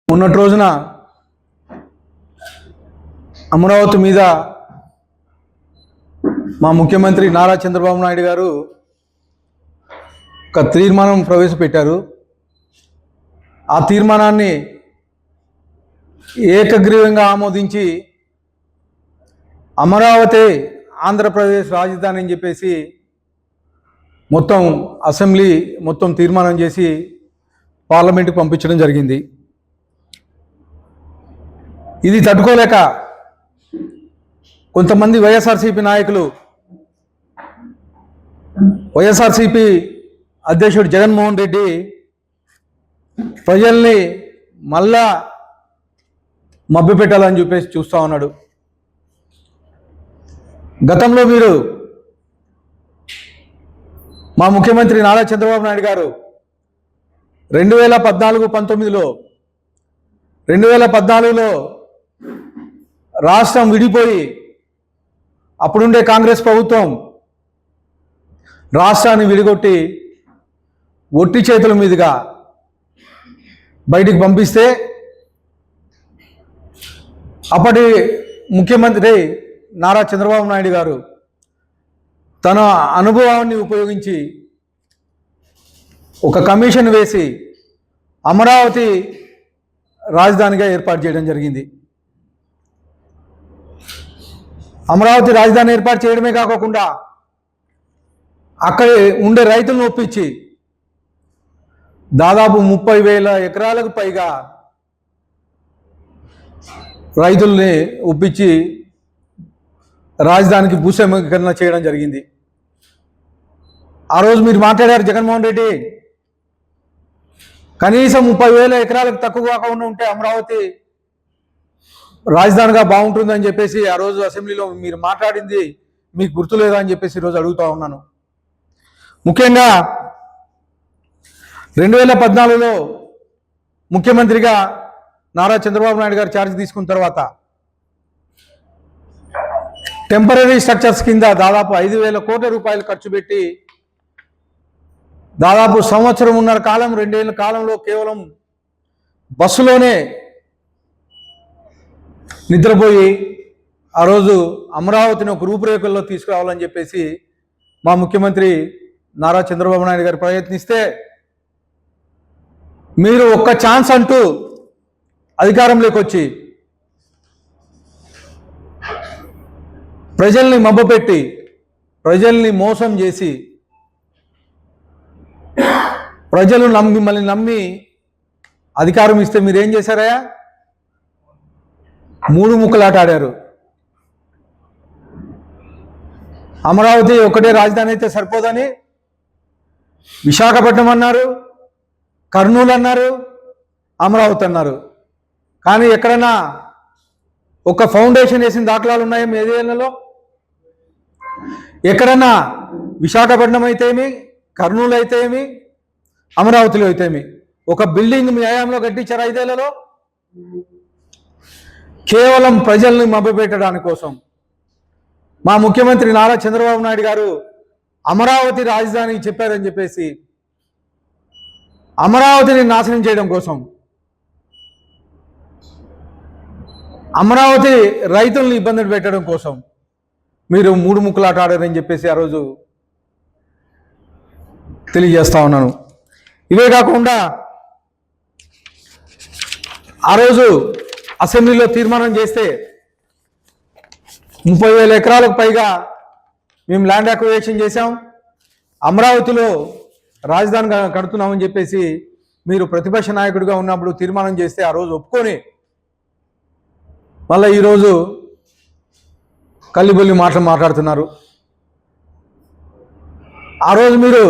మొన్నటి రోజున అమరావతి మీద మా ముఖ్యమంత్రి నారా చంద్రబాబు నాయుడు గారు ఒక తీర్మానం ప్రవేశపెట్టారు. ఆ తీర్మానాన్ని ఏకగ్రీవంగా ఆమోదించి అమరావతి ఆంధ్రప్రదేశ్ రాజధాని అని చెప్పేసి మొత్తం అసెంబ్లీ తీర్మానం చేసి పార్లమెంటుకు పంపించడం జరిగింది. ఇది తట్టుకోలేక కొంతమంది వైఎస్ఆర్సీపీ నాయకులు, వైఎస్ఆర్సీపీ అధ్యక్షుడు జగన్మోహన్ రెడ్డి ప్రజల్ని మళ్ళా మభ్యపెట్టాలని చెప్పేసి చూస్తూ ఉన్నాడు. గతంలో మీరు మా ముఖ్యమంత్రి నారా చంద్రబాబు నాయుడు గారు 2014-19లో రాష్ట్రం విడిపోయి అప్పుడుండే కాంగ్రెస్ ప్రభుత్వం రాష్ట్రాన్ని విడిగొట్టి ఒట్టి చేతుల మీదుగా బయటికి పంపిస్తే అప్పటి ముఖ్యమంత్రి నారా చంద్రబాబు నాయుడు గారు తన అనుభవాన్ని ఉపయోగించి ఒక కమిషన్ వేసి అమరావతి రాజధానిగా ఏర్పాటు చేయడం జరిగింది. అమరావతి రాజధాని ఏర్పాటు చేయడమే కాకుండా అక్కడ ఉండే రైతులను ఒప్పించి దాదాపు 30,000 ఎకరాలకు పైగా రైతుల్ని ఒప్పించి రాజధానికి భూసేకరణ చేయడం జరిగింది. ఆ రోజు మీరు మాట్లాడారు జగన్మోహన్ రెడ్డి, కనీసం 30,000 ఎకరాలకు తక్కువ కాకుండా ఉంటే అమరావతి రాజధానిగా బాగుంటుందని చెప్పేసి ఆ రోజు అసెంబ్లీలో మీరు మాట్లాడింది మీకు గుర్తులేదా అని చెప్పేసి ఈరోజు అడుగుతా ఉన్నాను. ముఖ్యంగా 2014లో ముఖ్యమంత్రిగా నారా చంద్రబాబు నాయుడు గారు ఛార్జ్ తీసుకున్న తర్వాత టెంపరీ స్ట్రక్చర్స్ కింద దాదాపు 5,000 కోట్ల రూపాయలు ఖర్చు పెట్టి దాదాపు 1.5 కాలం 2 ఏళ్ళ కాలంలో కేవలం బస్సులోనే నిద్రపోయి ఆ రోజు అమరావతిని ఒక రూపురేఖల్లో తీసుకురావాలని చెప్పేసి మా ముఖ్యమంత్రి నారా చంద్రబాబు నాయుడు గారు ప్రయత్నిస్తే మీరు ఒక్క ఛాన్స్ అంటూ అధికారంలోకి వచ్చి ప్రజల్ని మభ్యపెట్టి ప్రజల్ని మోసం చేసి ప్రజలు మిమ్మల్ని నమ్మి అధికారం ఇస్తే మీరేం చేశారయ్యా? 3 ముక్కలాట ఆడారు. అమరావతి ఒకటే రాజధాని అయితే సరిపోదని విశాఖపట్నం అన్నారు, కర్నూలు అన్నారు, అమరావతి అన్నారు. కానీ ఎక్కడన్నా ఒక ఫౌండేషన్ వేసిన దాఖలాలు ఉన్నాయా మీ 5 ఏళ్లలో? ఎక్కడన్నా విశాఖపట్నం అయితే ఏమి, కర్నూలు అయితే ఏమి, అమరావతిలో అయితే ఏమి ఒక బిల్డింగ్ మీ హయాంలో కట్టించారు 5 ఏళ్లలో? కేవలం ప్రజల్ని మభ్యపెట్టడానికి కోసం మా ముఖ్యమంత్రి నారా చంద్రబాబు నాయుడు గారు అమరావతి రాజధాని చెప్పారని చెప్పేసి అమరావతిని నాశనం చేయడం కోసం, అమరావతి రైతుల్ని ఇబ్బందులు పెట్టడం కోసం మీరు 3 ముక్కలాట ఆడారని చెప్పేసి ఆ రోజు తెలియజేస్తా ఉన్నాను. ఇవే కాకుండా ఆ రోజు అసెంబ్లీలో తీర్మానం చేస్తే 30,000 ఎకరాలకు పైగా మేము ల్యాండ్ అక్విజిషన్ చేశాం, అమరావతిలో రాజధాని కడుతున్నామని చెప్పేసి మీరు ప్రతిపక్ష నాయకుడిగా ఉన్నప్పుడు తీర్మానం చేస్తే ఆ రోజు ఒప్పుకొని మళ్ళీ ఈరోజు కల్లిబొల్లి మాటలు మాట్లాడుతున్నారు. ఆ రోజు మీరు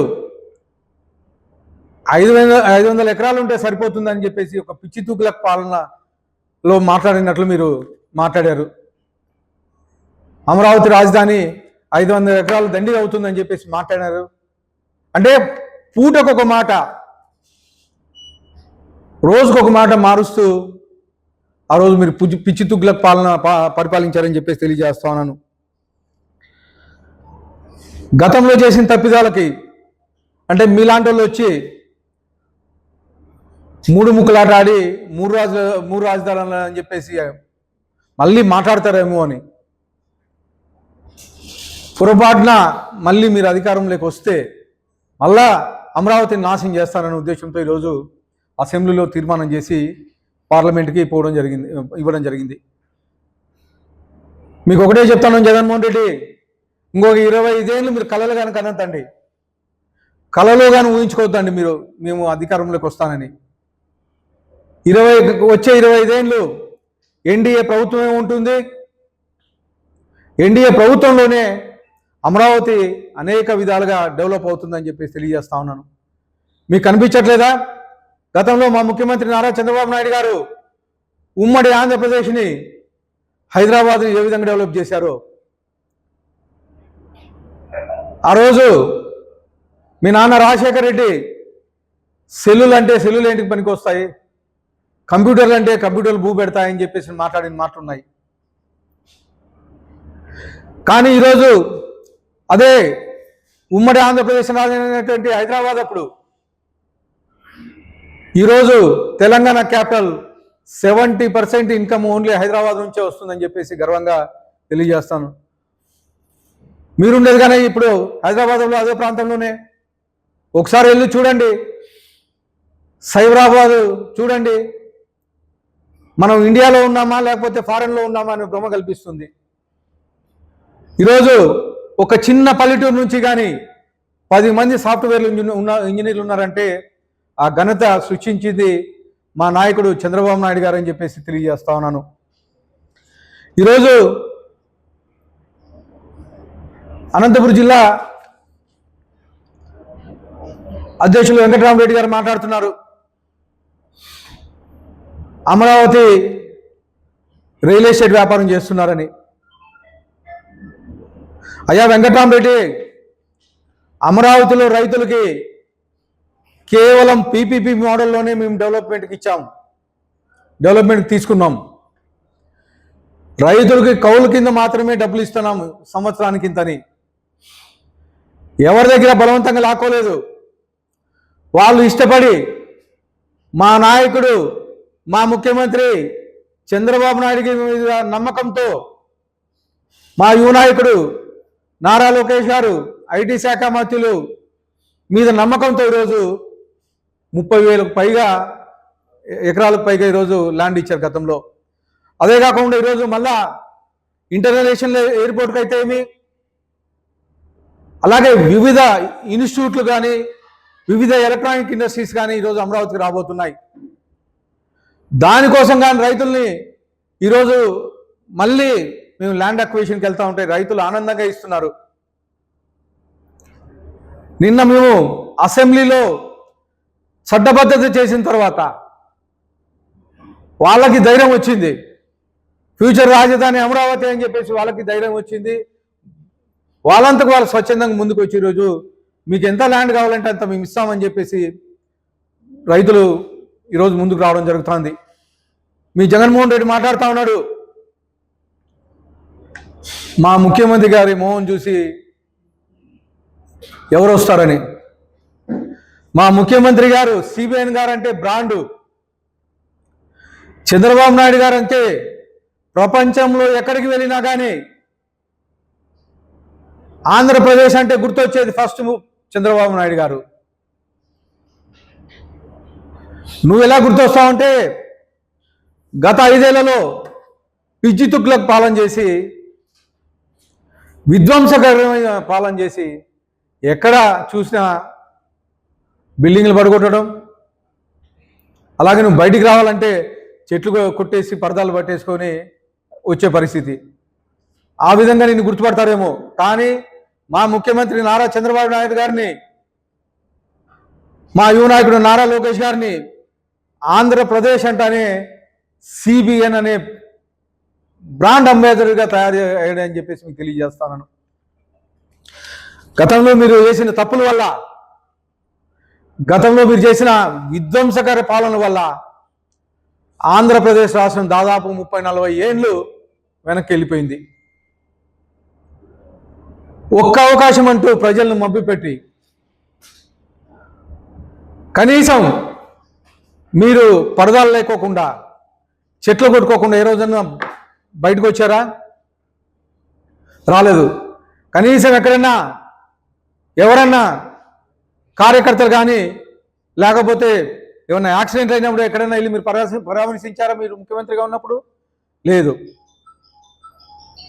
500 ఎకరాలు ఉంటే సరిపోతుందని చెప్పేసి ఒక పిచ్చి తూకుల పాలనలో మాట్లాడినట్లు మీరు మాట్లాడారు. అమరావతి రాజధాని 500 ఎకరాలు దండిగా అవుతుందని చెప్పేసి మాట్లాడారు. అంటే పూటకొక మాట, రోజుకొక మాట మారుస్తూ ఆ రోజు మీరు పిచ్చి తుగ్గుల పాలన పరిపాలించారని చెప్పేసి తెలియజేస్తా ఉన్నాను. గతంలో చేసిన తప్పిదాలకి అంటే మీలాంటి వాళ్ళు వచ్చి మూడు ముక్కలాట ఆడి మూడు రాజధానులు అని చెప్పేసి మళ్ళీ మాట్లాడతారేమో అని పొరపాటున మళ్ళీ మీరు అధికారంలోకి వస్తే మళ్ళా అమరావతిని నాశనం చేస్తారనే ఉద్దేశంతో ఈరోజు అసెంబ్లీలో తీర్మానం చేసి పార్లమెంట్కి ఇవ్వడం జరిగింది. మీకు ఒకటే చెప్తాను జగన్మోహన్ రెడ్డి, ఇంకొక 25 ఏళ్ళు మీరు కళలు కానీ కనొద్దండి, కళలో కానీ ఊహించుకోవద్దండి మేము అధికారంలోకి వస్తానని. వచ్చే 25 ఏళ్ళు ఎన్డీఏ ప్రభుత్వమే ఉంటుంది. ఎన్డీఏ ప్రభుత్వంలోనే అమరావతి అనేక విధాలుగా డెవలప్ అవుతుందని చెప్పేసి తెలియజేస్తా ఉన్నాను. మీకు కనిపించట్లేదా? గతంలో మా ముఖ్యమంత్రి నారా చంద్రబాబు నాయుడు గారు ఉమ్మడి ఆంధ్రప్రదేశ్ని, హైదరాబాద్ని ఏ విధంగా డెవలప్ చేశారో. ఆ రోజు మీ నాన్న రాజశేఖర్ రెడ్డి సెల్లులు ఏంటికి పనికి వస్తాయి, కంప్యూటర్లు అంటే కంప్యూటర్లు భూ పెడతాయని చెప్పేసి మాట్లాడిన మాటలున్నాయి. కానీ ఈరోజు అదే ఉమ్మడి ఆంధ్రప్రదేశ్ రాజధాని హైదరాబాద్ అప్పుడు ఈరోజు Telangana capital 70% income only Hyderabad నుంచే వస్తుందని చెప్పేసి గర్వంగా తెలియజేస్తాను. మీరుండేది కానీ ఇప్పుడు హైదరాబాద్లో అదే ప్రాంతంలోనే. ఒకసారి వెళ్ళి చూడండి, సైబరాబాద్ చూడండి, మనం ఇండియాలో ఉన్నామా లేకపోతే ఫారెన్లో ఉన్నామా అని భ్రమ కల్పిస్తుంది. ఈరోజు ఒక చిన్న పల్లెటూరు నుంచి కానీ 10 మంది సాఫ్ట్వేర్ ఇంజనీర్లు ఉన్నారంటే ఆ ఘనత సృష్టించింది మా నాయకుడు చంద్రబాబు నాయుడు గారు అని చెప్పేసి తెలియజేస్తా ఉన్నాను. ఈరోజు అనంతపురం జిల్లా అధ్యక్షులు వెంకటరామరెడ్డి గారు మాట్లాడుతున్నారు, అమరావతి రియల్ ఎస్టేట్ వ్యాపారం చేస్తున్నారని. అయ్యా వెంకటరామరెడ్డి, అమరావతిలో రైతులకి కేవలం పీపీపీ మోడల్లోనే మేము డెవలప్మెంట్కి తీసుకున్నాం. రైతులకి కౌలు కింద మాత్రమే డబ్బులు ఇస్తున్నాము సంవత్సరానికి ఇంతని. ఎవరి దగ్గర బలవంతంగా లాక్కోలేదు. వాళ్ళు ఇష్టపడి మా నాయకుడు, మా ముఖ్యమంత్రి చంద్రబాబు నాయుడికి మీద నమ్మకంతో, మా యువ నాయకుడు నారా లోకేష్ గారు ఐటీ శాఖ మంత్రులు మీద నమ్మకంతో ఈరోజు 30,000 ఎకరాలకు పైగా ఈరోజు ల్యాండ్ ఇచ్చారు గతంలో. అదే కాకుండా ఈరోజు మళ్ళా ఇంటర్నేషనల్ ఎయిర్పోర్ట్కి అయితే ఏమి, అలాగే వివిధ ఇన్స్టిట్యూట్లు కానీ వివిధ ఎలక్ట్రానిక్ ఇండస్ట్రీస్ కానీ ఈరోజు అమరావతికి రాబోతున్నాయి. దానికోసం కానీ రైతుల్ని ఈరోజు మళ్ళీ మేము ల్యాండ్ అక్విజిషన్కి వెళ్తూ ఉంటే రైతులు ఆనందంగా ఇస్తున్నారు. నిన్న మేము అసెంబ్లీలో చట్టబద్ధత చేసిన తర్వాత వాళ్ళకి ధైర్యం వచ్చింది, ఫ్యూచర్ రాజధాని అమరావతి అని చెప్పేసి వాళ్ళకి ధైర్యం వచ్చింది. వాళ్ళంతకు వాళ్ళు స్వచ్ఛందంగా ముందుకు వచ్చి ఈరోజు మీకు ఎంత ల్యాండ్ కావాలంటే అంత మేము ఇస్తామని చెప్పేసి రైతులు ఈరోజు ముందుకు రావడం జరుగుతుంది. మీ జగన్మోహన్ రెడ్డి మాట్లాడుతూ ఉన్నాడు, మా ముఖ్యమంత్రి గారి మోహన్ చూసి ఎవరు వస్తారని. మా ముఖ్యమంత్రి గారు సిబిఎన్ గారు అంటే బ్రాండు, చంద్రబాబు నాయుడు గారు అంటే ప్రపంచంలో ఎక్కడికి వెళ్ళినా కానీ ఆంధ్రప్రదేశ్ అంటే గుర్తొచ్చేది ఫస్ట్ చంద్రబాబు నాయుడు గారు. నువ్వు ఎలా గుర్తొస్తావంటే గత 5 ఏళ్లలో పిచ్చి తుక్కులకు పాలన చేసి, విధ్వంసకరమైన పాలన చేసి, ఎక్కడ చూసినా బిల్డింగ్లు పడగొట్టడం, అలాగే నువ్వు బయటికి రావాలంటే చెట్లు కొట్టేసి పరదాలు పట్టేసుకొని వచ్చే పరిస్థితి. ఆ విధంగా నిన్ను గుర్తుపడతారేమో. కానీ మా ముఖ్యమంత్రి నారా చంద్రబాబు నాయుడు గారిని, మా యువ నాయకుడు నారా లోకేష్ గారిని ఆంధ్రప్రదేశ్ అంటేనే సిబిఎన్ అనే బ్రాండ్ అంబాసిడర్గా తయారు అయ్యాడని చెప్పేసి మీకు తెలియజేస్తాను. గతంలో మీరు చేసిన తప్పుల వల్ల, గతంలో మీరు చేసిన విధ్వంసకర పాలన వల్ల ఆంధ్రప్రదేశ్ రాష్ట్రం దాదాపు 30-40 ఏళ్ళు వెనక్కి వెళ్ళిపోయింది. ఒక్క అవకాశం అంటూ ప్రజలను మభ్యపెట్టి కనీసం మీరు పరదాలు లేకోకుండా చెట్లు కొట్టుకోకుండా ఏ రోజన్నా బయటకు వచ్చారా? రాలేదు. కనీసం ఎక్కడన్నా ఎవరన్నా కార్యకర్తలు కానీ లేకపోతే ఏమన్నా యాక్సిడెంట్ అయినప్పుడు ఎక్కడైనా వెళ్ళి మీరు పరామర్శించారా మీరు ముఖ్యమంత్రిగా ఉన్నప్పుడు? లేదు.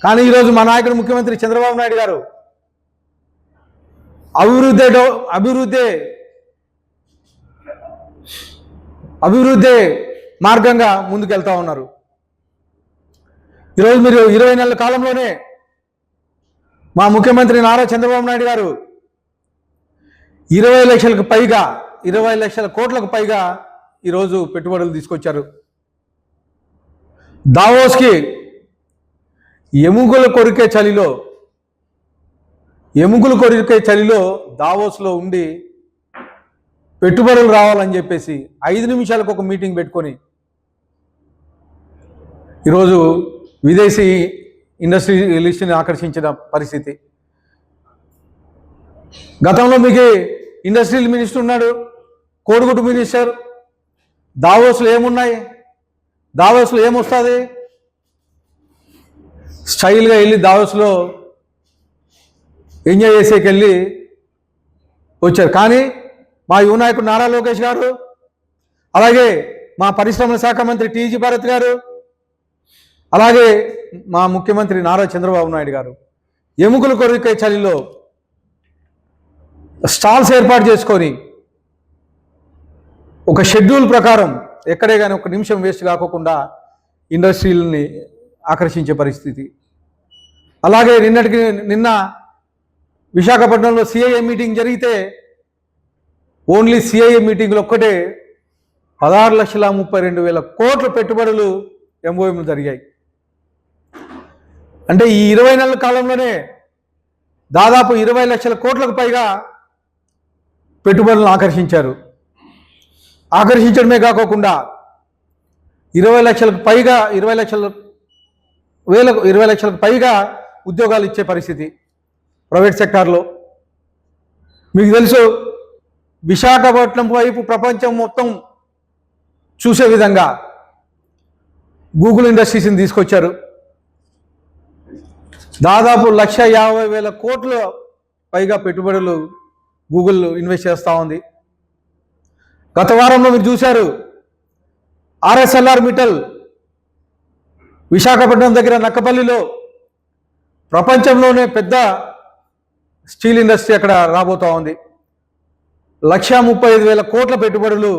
కానీ ఈరోజు మా నాయకుడు ముఖ్యమంత్రి చంద్రబాబు నాయుడు గారు అభివృద్ధి మార్గంగా ముందుకెళ్తా ఉన్నారు. ఈరోజు మీరు 20 నెలల కాలంలోనే మా ముఖ్యమంత్రి నారా చంద్రబాబు నాయుడు గారు 20 లక్షల కోట్లకు పైగా ఈరోజు పెట్టుబడులు తీసుకొచ్చారు. దావోస్కి ఎముకలు కొరికే చలిలో దావోస్లో ఉండి పెట్టుబడులు రావాలని చెప్పేసి 5 నిమిషాలకు ఒక మీటింగ్ పెట్టుకొని ఈరోజు విదేశీ ఇండస్ట్రియలిస్ట్ని ఆకర్షించిన పరిస్థితి. గతంలో మీకు ఇండస్ట్రియల్ మినిస్టర్ ఉన్నాడు, కోడిగుడ్డు మినిస్టర్. దావోస్లో ఏమున్నాయి? దావోస్లో ఏమొస్తుంది? స్టైల్గా వెళ్ళి దావోస్లో ఎంజాయ్ చేసేకెళ్ళి వచ్చారు. కానీ మా యువ నాయకుడు నారా లోకేష్ గారు, అలాగే మా పరిశ్రమల శాఖ మంత్రి టీజీ భరత్ గారు, అలాగే మా ముఖ్యమంత్రి నారా చంద్రబాబు నాయుడు గారు ఎముకలు కొరికే చలిలో స్టాల్స్ ఏర్పాటు చేసుకొని ఒక షెడ్యూల్ ప్రకారం ఎక్కడే కానీ ఒక నిమిషం వేస్ట్ కాకోకుండా ఇండస్ట్రీలని ఆకర్షించే పరిస్థితి. అలాగే నిన్న విశాఖపట్నంలో సిఐఏ మీటింగ్ జరిగితే ఓన్లీ సిఐఏ మీటింగ్లో ఒక్కటే 16,32,000 కోట్ల పెట్టుబడులు ఎంఓఎంలు జరిగాయి. అంటే ఈ 20 నెలల కాలంలోనే దాదాపు 20 లక్షల కోట్లకు పైగా పెట్టుబడులను ఆకర్షించడమే కాకుండా 20 లక్షలకు పైగా ఉద్యోగాలు ఇచ్చే పరిస్థితి ప్రైవేట్ సెక్టార్లో. మీకు తెలుసు, విశాఖపట్నం వైపు ప్రపంచం మొత్తం చూసే విధంగా గూగుల్ ఇండస్ట్రీస్ని తీసుకొచ్చారు. దాదాపు 1,50,000 కోట్ల పైగా పెట్టుబడులు గూగుల్ ఇన్వెస్ట్ చేస్తూ ఉంది. గత వారంలో మీరు చూశారు, ఆర్ఎస్ఎల్ఆర్ మిట్టల్ విశాఖపట్నం దగ్గర నక్కపల్లిలో ప్రపంచంలోనే పెద్ద స్టీల్ ఇండస్ట్రీ అక్కడ రాబోతూ ఉంది. 1,35,000 కోట్ల పెట్టుబడులు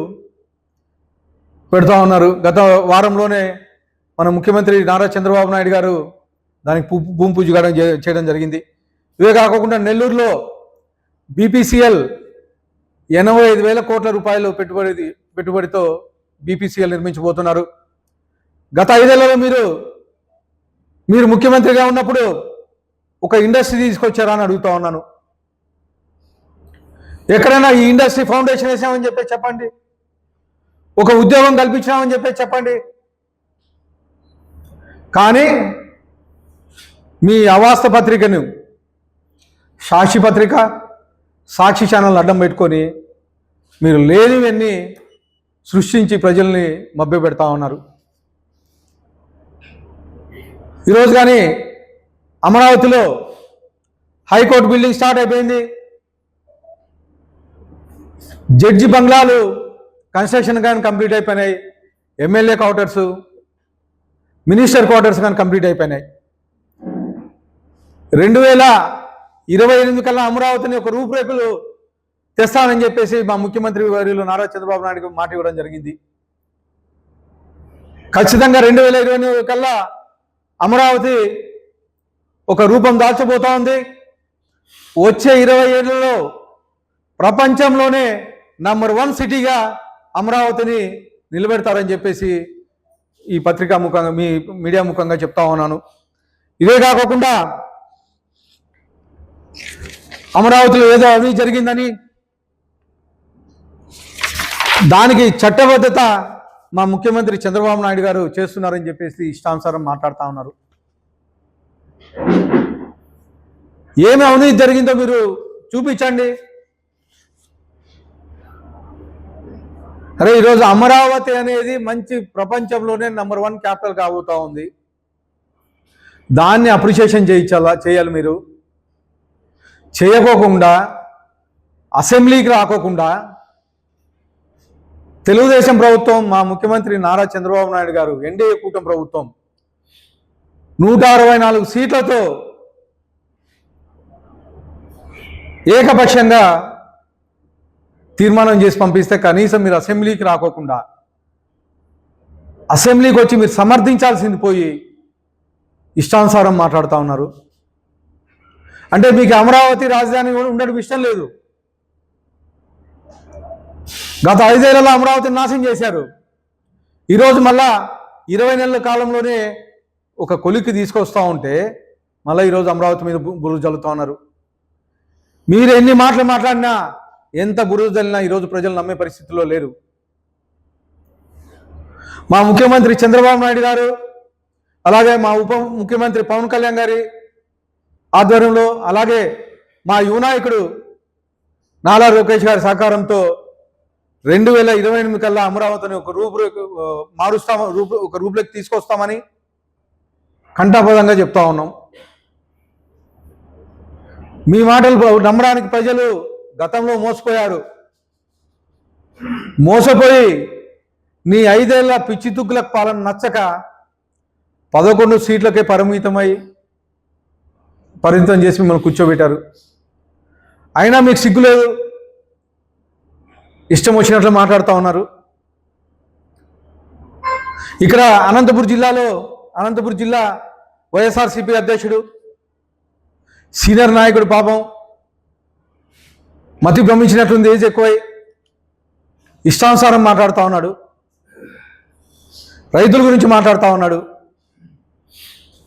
పెడతా ఉన్నారు. గత వారంలోనే మన ముఖ్యమంత్రి నారా చంద్రబాబు నాయుడు గారు దానికి భూమి పూజ చేయడం జరిగింది. ఇవే కాకుండా నెల్లూరులో బీపీసీఎల్ 85,000 కోట్ల రూపాయలు పెట్టుబడితో బీపీసీఎల్ నిర్మించబోతున్నారు. గత 5 ఏళ్లలో మీరు ముఖ్యమంత్రిగా ఉన్నప్పుడు ఒక ఇండస్ట్రీ తీసుకొచ్చారా అని అడుగుతా ఉన్నాను. ఎక్కడైనా ఈ ఇండస్ట్రీ ఫౌండేషన్ వేసామని చెప్పి చెప్పండి, ఒక ఉద్యోగం కల్పించామని చెప్పి చెప్పండి. కానీ మీ అవాస్త పత్రికను సాక్షి పత్రిక, సాక్షి ఛానల్ అడ్డం పెట్టుకొని మీరు లేనివన్నీ సృష్టించి ప్రజల్ని మభ్యపెడతా ఉన్నారు. ఈరోజు కానీ అమరావతిలో హైకోర్టు బిల్డింగ్ స్టార్ట్ అయిపోయింది. జడ్జి బంగ్లాలు కన్స్ట్రక్షన్ కానీ కంప్లీట్ అయిపోయినాయి. ఎమ్మెల్యే క్వార్టర్స్, మినిస్టర్ క్వార్టర్స్ కానీ కంప్లీట్ అయిపోయినాయి. 2028 కల్లా అమరావతిని ఒక రూపురేఖలు తెస్తానని చెప్పేసి మా ముఖ్యమంత్రి వర్యులు నారా చంద్రబాబు నాయుడు మాట ఇవ్వడం జరిగింది. ఖచ్చితంగా 2028 కల్లా అమరావతి ఒక రూపం దాల్చబోతా ఉంది. వచ్చే 20 ఏళ్లలో ప్రపంచంలోనే నంబర్ 1 సిటీగా అమరావతిని నిలబెడతారని చెప్పేసి ఈ పత్రికా ముఖంగా, మీ మీడియా ముఖంగా చెప్తా ఉన్నాను. ఇదే కాకుండా అమరావతిలో ఏదో అవినీతి జరిగిందని దానికి చట్టబద్ధత మా ముఖ్యమంత్రి చంద్రబాబు నాయుడు గారు చేస్తున్నారని చెప్పేసి ఇష్టానుసారం మాట్లాడుతూ ఉన్నారు. ఏమి అవినీతి జరిగిందో మీరు చూపించండి. అరే ఈరోజు అమరావతి అనేది మంచి ప్రపంచంలోనే నంబర్ 1 క్యాపిటల్ కాబోతా ఉంది. దాన్ని అప్రిషియేషన్ చేయాలి మీరు. చేయకోకుండా అసెంబ్లీకి రాకోకుండా తెలుగుదేశం ప్రభుత్వం, మా ముఖ్యమంత్రి నారా చంద్రబాబు నాయుడు గారు, ఎన్డీఏ కూటమి ప్రభుత్వం 164 సీట్లతో ఏకపక్షంగా తీర్మానం చేసి పంపిస్తే కనీసం మీరు అసెంబ్లీకి రాకోకుండా అసెంబ్లీకి వచ్చి మీరు సమర్థించాల్సింది పోయి ఇష్టానుసారం మాట్లాడుతూ ఉన్నారు. అంటే మీకు అమరావతి రాజధాని ఉండడం ఇష్టం లేదు. గత 5 ఏళ్లలో అమరావతిని నాశనం చేశారు. ఈరోజు మళ్ళా 20 నెలల కాలంలోనే ఒక కొలిక్కి తీసుకొస్తూ ఉంటే మళ్ళీ ఈరోజు అమరావతి మీద బురుజు జల్లుతూ ఉన్నారు. మీరు ఎన్ని మాటలు మాట్లాడినా, ఎంత బురుజు జల్లినా ఈరోజు ప్రజలు నమ్మే పరిస్థితిలో లేరు. మా ముఖ్యమంత్రి చంద్రబాబు నాయుడు గారు, అలాగే మా ఉప ముఖ్యమంత్రి పవన్ కళ్యాణ్ గారి ఆధ్వర్యంలో, అలాగే మా యువ నాయకుడు నారా లోకేష్ గారి సహకారంతో 2028 కల్లా అమరావతిని ఒక రూపులోకి తీసుకొస్తామని కంఠాపదంగా చెప్తా ఉన్నాం. మీ మాటలు నమ్మడానికి ప్రజలు గతంలో మోసపోయారు. మోసపోయి నీ 5 ఏళ్ల పిచ్చి తుగ్గులకు పాలన నచ్చక 11 సీట్లకే పరిమితం చేసి మిమ్మల్ని కూర్చోబెట్టారు. అయినా మీకు సిగ్గు లేదు, ఇష్టం వచ్చినట్లు మాట్లాడుతూ ఉన్నారు. ఇక్కడ అనంతపురం జిల్లా వైఎస్ఆర్సీపీ అధ్యక్షుడు, సీనియర్ నాయకుడు పాపం మతి భ్రమించినట్లుంది, ఏజ్ ఎక్కువై ఇష్టానుసారం మాట్లాడుతూ ఉన్నాడు. రైతుల గురించి మాట్లాడుతూ ఉన్నాడు.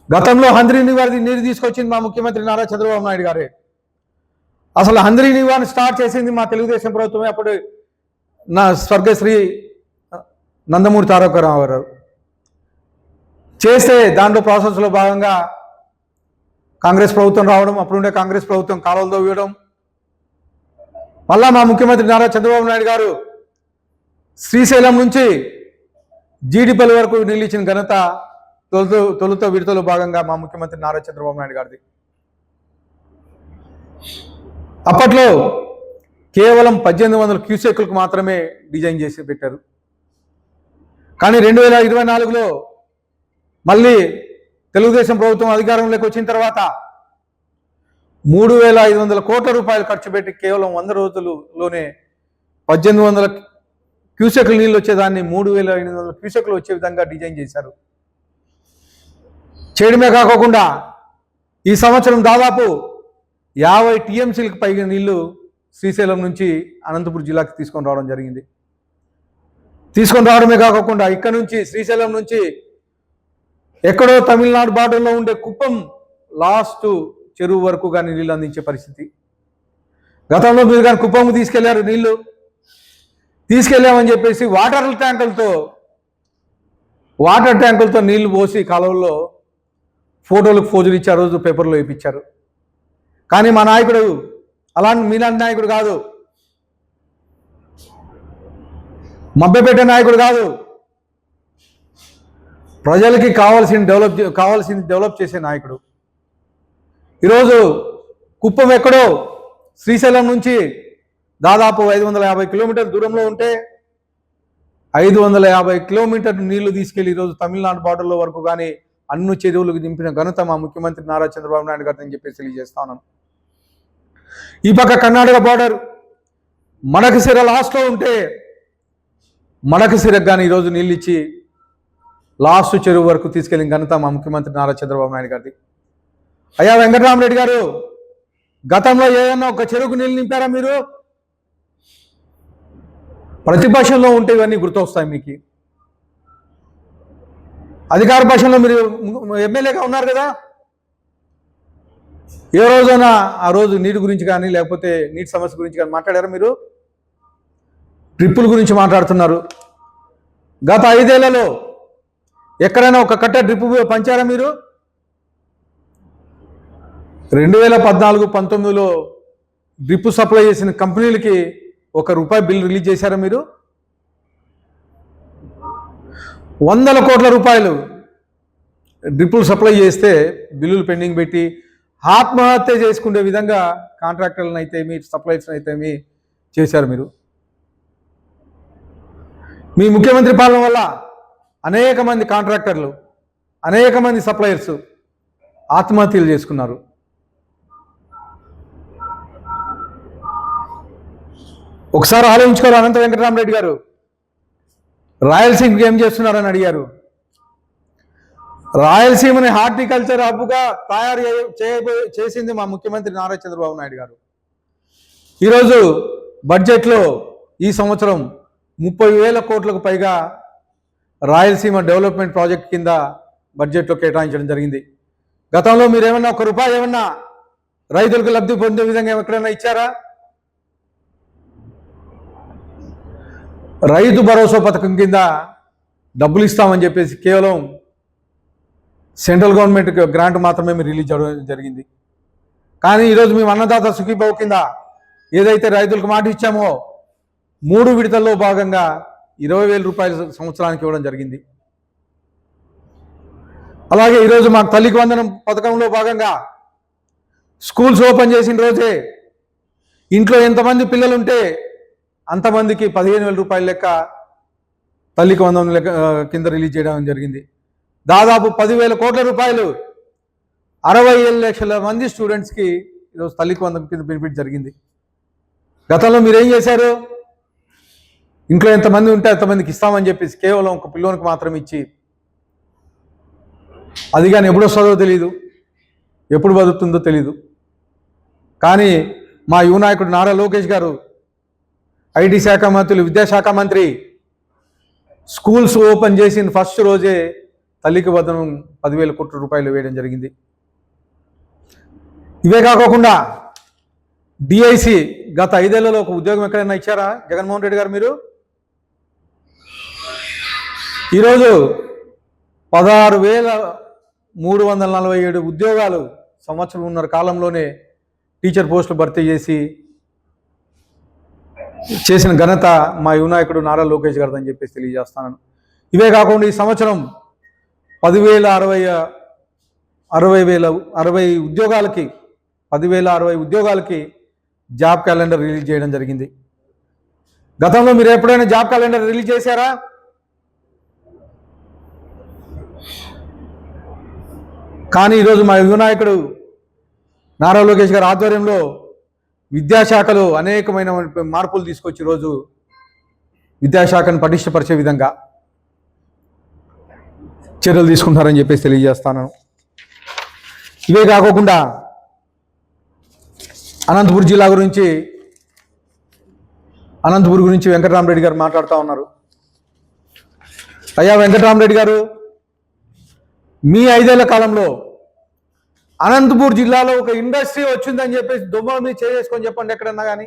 గతంలో హంద్రీ నివారి నీరు తీసుకొచ్చింది మా ముఖ్యమంత్రి నారా చంద్రబాబు నాయుడు గారే. అసలు హంద్రీ నివారిని స్టార్ట్ చేసింది మా తెలుగుదేశం ప్రభుత్వమే. అప్పుడు నా స్వర్గశ్రీ నందమూరి తారక రామారావు గారు చేస్తే దాంట్లో ప్రాసెస్లో భాగంగా కాంగ్రెస్ ప్రభుత్వం రావడం, అప్పుడుండే కాంగ్రెస్ ప్రభుత్వం కాలువలు తవ్వడం, మళ్ళా మా ముఖ్యమంత్రి నారా చంద్రబాబు నాయుడు గారు శ్రీశైలం నుంచి జీడిపల్లి వరకు నీళ్ళు ఇచ్చిన ఘనత తొలుత విడతలో భాగంగా మా ముఖ్యమంత్రి నారా చంద్రబాబు నాయుడు గారిది. అప్పట్లో కేవలం 1800 క్యూసెక్లకు మాత్రమే డిజైన్ చేసి పెట్టారు. కానీ 2024లో మళ్ళీ తెలుగుదేశం ప్రభుత్వం అధికారంలోకి వచ్చిన తర్వాత 3500 కోట్ల రూపాయలు ఖర్చు పెట్టి కేవలం 100 రోజుల్లోనే 1800 క్యూసెక్ల నీళ్ళు వచ్చేదాన్ని 3800 క్యూసెక్లు వచ్చే విధంగా డిజైన్ చేశారు. చేయడమే కాకుండా ఈ సంవత్సరం దాదాపు 50 టీఎంసీలకు పైగా నీళ్లు శ్రీశైలం నుంచి అనంతపురం జిల్లాకి తీసుకొని రావడం జరిగింది. తీసుకొని రావడమే కాకుండా ఇక్కడ నుంచి శ్రీశైలం నుంచి ఎక్కడో తమిళనాడు బార్డర్లో ఉండే కుప్పం లాస్ట్ చెరువు వరకు కానీ నీళ్ళు అందించే పరిస్థితి. గతంలో మీరు కానీ కుప్పంకు తీసుకెళ్లారు, నీళ్లు తీసుకెళ్ళామని చెప్పేసి వాటర్ ట్యాంకులతో నీళ్లు పోసి కాలువల్లో ఫోటోలకు ఫోజులు ఇచ్చారు, రోజు పేపర్లో వేయించారు. కానీ మా నాయకుడు మీలాంటి నాయకుడు కాదు, మభ్యపెట్టే నాయకుడు కాదు. ప్రజలకి కావాల్సింది డెవలప్ చేసే నాయకుడు. ఈరోజు కుప్పం ఎక్కడో శ్రీశైలం నుంచి దాదాపు 550 కిలోమీటర్ల దూరంలో ఉంటే 550 కిలోమీటర్లు నీళ్లు తీసుకెళ్లి ఈరోజు తమిళనాడు బార్డర్లో వరకు కానీ అన్ని చెరువులకు దింపిన ఘనత మా ముఖ్యమంత్రి నారా చంద్రబాబు నాయుడు గారిని చెప్పేసి తెలియజేస్తా ఉన్నాను. ఈ పక్క కర్ణాటక బార్డర్ మడకశిర లాస్ట్లో ఉంటే మడకశిరకు కానీ ఈరోజు నీళ్ళు ఇచ్చి లాస్ట్ చెరువు వరకు తీసుకెళ్ళిన ఘనత మా ముఖ్యమంత్రి నారా చంద్రబాబు నాయుడు గారిది. అయ్యా వెంకటరామరెడ్డి గారు, గతంలో ఏదన్నా ఒక చెరువుకు నీళ్ళు నింపారా మీరు? ప్రతిపక్షంలో ఉంటే ఇవన్నీ గుర్తొస్తాయి మీకు. అధికార పక్షంలో మీరు ఎమ్మెల్యేగా ఉన్నారు కదా, ఏ రోజైనా ఆ రోజు నీటి గురించి కానీ లేకపోతే నీటి సమస్య గురించి కానీ మాట్లాడారా మీరు? ట్రిప్పుల గురించి మాట్లాడుతున్నారు. గత 5 ఏళ్లలో ఎక్కడైనా ఒక కట్ట డ్రిప్ పంచారా మీరు? 2014-19లో డ్రిప్ సప్లై చేసిన కంపెనీలకి ₹1 బిల్ రిలీజ్ చేశారా మీరు? వందల కోట్ల రూపాయలు డ్రిప్పులు సప్లై చేస్తే బిల్లులు పెండింగ్ పెట్టి ఆత్మహత్య చేసుకునే విధంగా కాంట్రాక్టర్లను అయితే మీ సప్లైస్ని అయితే మీ చేశారు మీరు. మీ ముఖ్యమంత్రి పాలన వల్ల అనేక మంది కాంట్రాక్టర్లు, అనేక మంది సప్లయర్స్ ఆత్మహత్యలు చేసుకున్నారు. ఒకసారి ఆలోచించుకోవాలి. అనంత వెంకటరామరెడ్డి గారు రాయలసీమకి ఏం చేస్తున్నారని అడిగారు. రాయలసీమని హార్టికల్చర్ హబ్గా తయారు చేసింది మా ముఖ్యమంత్రి నారా చంద్రబాబు నాయుడు గారు. ఈరోజు బడ్జెట్లో ఈ సంవత్సరం 30,000 కోట్లకు పైగా రాయలసీమ డెవలప్మెంట్ ప్రాజెక్ట్ కింద బడ్జెట్లో కేటాయించడం జరిగింది. గతంలో మీరు ఏమన్నా ₹1 ఏమన్నా రైతులకు లబ్ధి పొందే విధంగా ఎక్కడైనా ఇచ్చారా? రైతు భరోసా పథకం కింద డబ్బులు ఇస్తామని చెప్పేసి కేవలం సెంట్రల్ గవర్నమెంట్ గ్రాంట్ మాత్రమే మేము రిలీజ్ చేయడం జరిగింది. కానీ ఈరోజు మేము అన్నదాత సుఖీభావ కింద ఏదైతే రైతులకు మాట ఇచ్చామో 3 విడతల్లో భాగంగా 20,000 రూపాయలు సంవత్సరానికి ఇవ్వడం జరిగింది. అలాగే ఈరోజు మాకు తల్లికి వందనం పథకంలో భాగంగా స్కూల్స్ ఓపెన్ చేసిన రోజే ఇంట్లో ఎంతమంది పిల్లలు ఉంటే అంతమందికి 15,000 రూపాయల లెక్క తల్లికి వందనం లెక్క కింద రిలీజ్ చేయడం జరిగింది. దాదాపు 10,000 కోట్ల రూపాయలు 67 లక్షల మంది స్టూడెంట్స్కి ఈరోజు తల్లికి వందనం కింద బెనిఫిట్ జరిగింది. గతంలో మీరేం చేశారు? ఇంట్లో ఎంతమంది ఉంటే అంతమందికి ఇస్తామని చెప్పేసి కేవలం ఒక పిల్లోనికి మాత్రం ఇచ్చి, అది కానీ ఎప్పుడు వస్తుందో తెలియదు, ఎప్పుడు బతుకుతుందో తెలీదు. కానీ మా యువ నాయకుడు నారా లోకేష్ గారు, ఐటీ శాఖ మంత్రులు, విద్యాశాఖ మంత్రి స్కూల్స్ ఓపెన్ చేసిన ఫస్ట్ రోజే తల్లికి వందనం 10,000 కోట్ల రూపాయలు వేయడం జరిగింది. ఇవే కాకుండా డిఐసి గత 5 ఏళ్లలో ఒక ఉద్యోగం ఎక్కడైనా ఇచ్చారా జగన్మోహన్ రెడ్డి గారు? మీరు ఈరోజు 16,347 ఉద్యోగాలు సంవత్సరంన్నర కాలంలోనే టీచర్ పోస్టులు భర్తీ చేసిన ఘనత మా యువ నాయకుడు నారా లోకేష్ గారు అని చెప్పేసి తెలియజేస్తాను. ఇవే కాకుండా ఈ సంవత్సరం 10,060 ఉద్యోగాలకి 10,060 ఉద్యోగాలకి జాబ్ క్యాలెండర్ రిలీజ్ చేయడం జరిగింది. గతంలో మీరు ఎప్పుడైనా జాబ్ క్యాలెండర్ రిలీజ్ చేశారా? కానీ ఈరోజు మా యువ నాయకుడు నారా లోకేష్ గారి ఆధ్వర్యంలో విద్యాశాఖలో అనేకమైన మార్పులు తీసుకొచ్చి ఈరోజు విద్యాశాఖను పటిష్టపరిచే విధంగా చర్యలు తీసుకుంటారని చెప్పేసి తెలియజేస్తాను. ఇవే కాకుండా అనంతపురం జిల్లా గురించి వెంకటరామరెడ్డి గారు మాట్లాడుతూ ఉన్నారు. అయ్యా వెంకటరామరెడ్డి గారు, మీ 5 ఏళ్ల కాలంలో అనంతపూర్ జిల్లాలో ఒక ఇండస్ట్రీ వచ్చిందని చెప్పేసి దుమ్మ మీద చేసుకొని చెప్పండి ఎక్కడన్నా. కానీ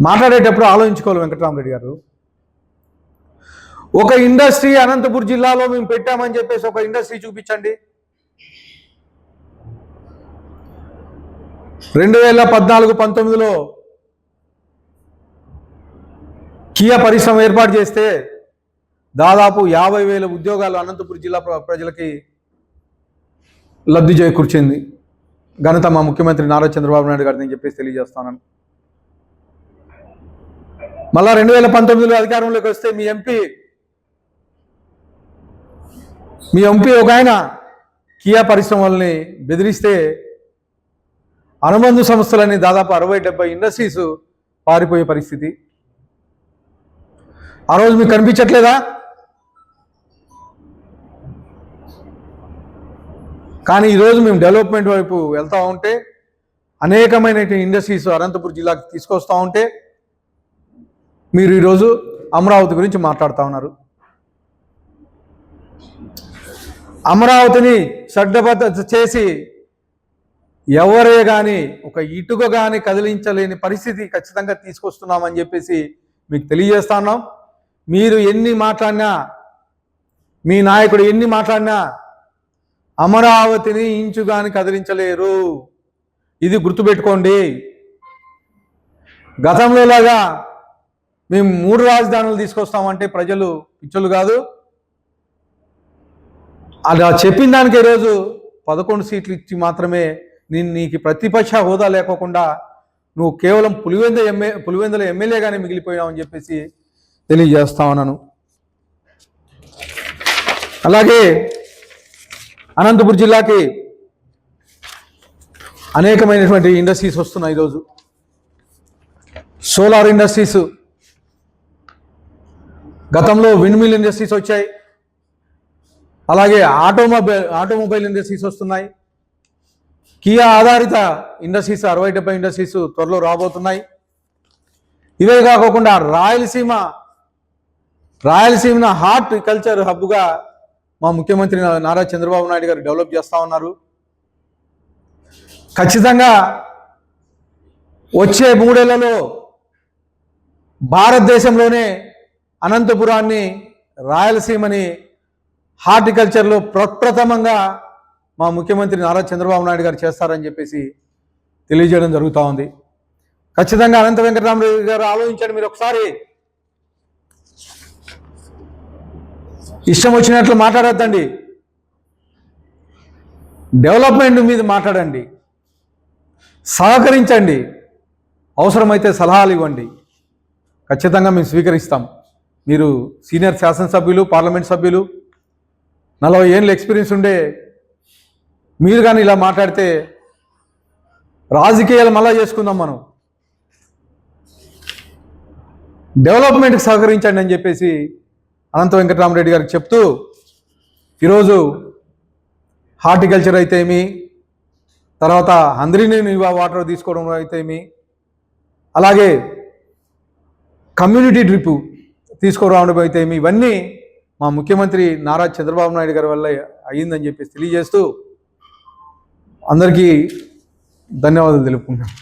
మాట్లాడేటప్పుడు ఆలోచించుకోవాలి వెంకటరామరెడ్డి గారు. ఒక ఇండస్ట్రీ అనంతపూర్ జిల్లాలో మేము పెట్టామని చెప్పేసి ఒక ఇండస్ట్రీ చూపించండి. 2014-19లో కియా పరిశ్రమ ఏర్పాటు చేస్తే దాదాపు 50,000 ఉద్యోగాలు అనంతపురం జిల్లా ప్రజలకి లబ్ధి చేకూర్చింది. ఘనత మా ముఖ్యమంత్రి నారా చంద్రబాబు నాయుడు గారిని చెప్పేసి తెలియజేస్తాను. మళ్ళా 2019లో అధికారంలోకి వస్తే మీ ఎంపీ ఒక ఆయన కియా పరిశ్రమల్ని బెదిరిస్తే అనుబంధ సంస్థలని దాదాపు 60-70 ఇండస్ట్రీస్ పారిపోయే పరిస్థితి. ఆ రోజు మీకు కనిపించట్లేదా? కానీ ఈరోజు మేము డెవలప్మెంట్ వైపు వెళ్తూ ఉంటే, అనేకమైన ఇండస్ట్రీస్ అనంతపురం జిల్లాకి తీసుకొస్తూ ఉంటే మీరు ఈరోజు అమరావతి గురించి మాట్లాడుతూ ఉన్నారు. అమరావతిని చట్టబద్ధత చేసి ఎవరే కానీ ఒక ఇటుక కానీ కదిలించలేని పరిస్థితి ఖచ్చితంగా తీసుకొస్తున్నామని చెప్పేసి మీకు తెలియజేస్తున్నాం. మీరు ఎన్ని మాట్లాడినా, మీ నాయకుడు ఎన్ని మాట్లాడినా అమరావతిని ఇంచు కానీ కదిలించలేరు. ఇది గుర్తుపెట్టుకోండి. గతంలో లాగా మేము 3 రాజధానులు తీసుకొస్తామంటే ప్రజలు పిచ్చోళ్ళు కాదు. అలా చెప్పిన దానికి ఈరోజు 11 సీట్లు ఇచ్చి మాత్రమే నీకు ప్రతిపక్ష హోదా లేకోకుండా నువ్వు కేవలం పులివెందుల ఎమ్మెల్యేగానే మిగిలిపోయావని చెప్పేసి తెలియజేస్తా ఉన్నాను. అలాగే అనంతపురం జిల్లాకి అనేకమైనటువంటి ఇండస్ట్రీస్ వస్తున్నాయి. ఈరోజు సోలార్ ఇండస్ట్రీస్, గతంలో విండ్ మిల్ ఇండస్ట్రీస్ వచ్చాయి. అలాగే ఆటోమొబైల్ ఇండస్ట్రీస్ వస్తున్నాయి. కియా ఆధారిత ఇండస్ట్రీస్ 60-70 ఇండస్ట్రీస్ త్వరలో రాబోతున్నాయి. ఇవే కాకుండా రాయలసీమ హార్టికల్చర్ హబ్గా మా ముఖ్యమంత్రి నారా చంద్రబాబు నాయుడు గారు డెవలప్ చేస్తూ ఉన్నారు. ఖచ్చితంగా వచ్చే 3 ఏళ్లలో భారతదేశంలోనే అనంతపురాన్ని, రాయలసీమని హార్టికల్చర్లో ప్రప్రథమంగా మా ముఖ్యమంత్రి నారా చంద్రబాబు నాయుడు గారు చేస్తారని చెప్పేసి తెలియజేయడం జరుగుతూ ఉంది. ఖచ్చితంగా అనంత వెంకటరామరెడ్డి గారు ఆలోచించండి. మీరు ఒకసారి ఇష్టం వచ్చినట్లు మాట్లాడద్దండి. డెవలప్మెంట్ మీద మాట్లాడండి, సహకరించండి, అవసరమైతే సలహాలు ఇవ్వండి. ఖచ్చితంగా మేము స్వీకరిస్తాం. మీరు సీనియర్ శాసనసభ్యులు, పార్లమెంట్ సభ్యులు, 40 ఏళ్ళ ఎక్స్పీరియన్స్ ఉండే మీరు కానీ ఇలా మాట్లాడితే రాజకీయాలు మళ్ళా చేసుకుందాం. మనం డెవలప్మెంట్కి సహకరించండి అని చెప్పేసి అనంత వెంకటరామరెడ్డి గారికి చెప్తూ, ఈరోజు హార్టికల్చర్ అయితే ఏమి, తర్వాత అందరినీ వాటర్ తీసుకోవడం అయితే ఏమి, అలాగే కమ్యూనిటీ డ్రిప్ తీసుకురావడం అయితే ఏమి, ఇవన్నీ మా ముఖ్యమంత్రి నారా చంద్రబాబు నాయుడు గారి వల్ల అయ్యిందని చెప్పేసి తెలియజేస్తూ అందరికీ ధన్యవాదాలు తెలుపుకుంటాను.